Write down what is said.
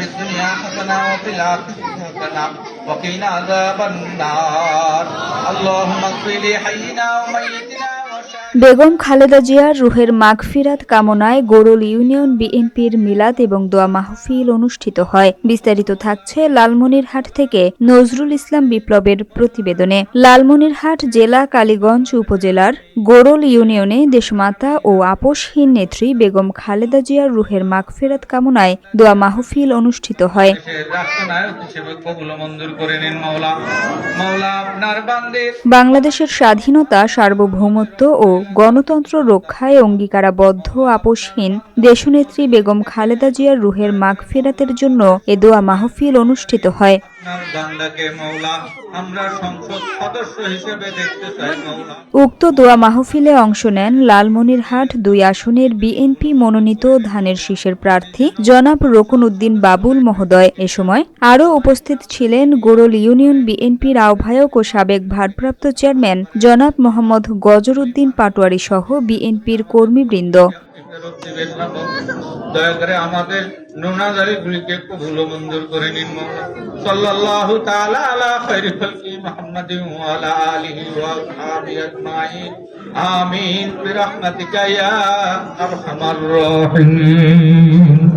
في الدنيا حسنة وفي الآخرة حسنة وقنا عذاب النار اللهم اغفر لحينا وميتنا বেগম খালেদা জিয়ার রুহের মাগফিরাত কামনায় গোরল ইউনিয়ন বিএনপির মিলাদ এবং দোয়া মাহফিল অনুষ্ঠিত হয়। বিস্তারিত থাকছে লালমনিরহাট থেকে নজরুল ইসলাম বিপ্লবের প্রতিবেদনে। লালমনিরহাট জেলা কালীগঞ্জ উপজেলার গোরল ইউনিয়নে দেশমাতা ও আপসহীন নেত্রী বেগম খালেদা জিয়ার রুহের মাগফিরাত কামনায় দোয়া মাহফিল অনুষ্ঠিত হয়। বাংলাদেশের স্বাধীনতা, সার্বভৌমত্ব ও গণতন্ত্র রক্ষায় অঙ্গীকারাবদ্ধ আপসহীন দেশনেত্রী বেগম খালেদা জিয়ার রুহের মাগফিরাতের জন্য এ দোয়া মাহফিল অনুষ্ঠিত হয়। উক্ত দোয়া মাহফিলে অংশ নেন লালমনিরহাট ২ আসনের বিএনপি মনোনীত ধানের শীষের প্রার্থী জনাব রকুন উদ্দিন বাবুল মহোদয়। এ সময় আরও উপস্থিত ছিলেন গোরল ইউনিয়ন বিএনপির আহ্বায়ক ও সাবেক ভারপ্রাপ্ত চেয়ারম্যান জনাব মোহাম্মদ গজর উদ্দিন পাটোয়ারি সহ বিএনপির কর্মীবৃন্দ। দয়া করে আমাদের নুনাজারিগুলিকে কবুল ও মঞ্জুর করে নিন মাওলা। সাল্লাল্লাহু তাআলা আলা খায়রি খালকি মুহাম্মাদিন ওয়া আলা আলিহি ওয়া আসহাবিহি আজমাইন আমিন বিরহমাতিকা ইয়া আরহামার রাহিমিন।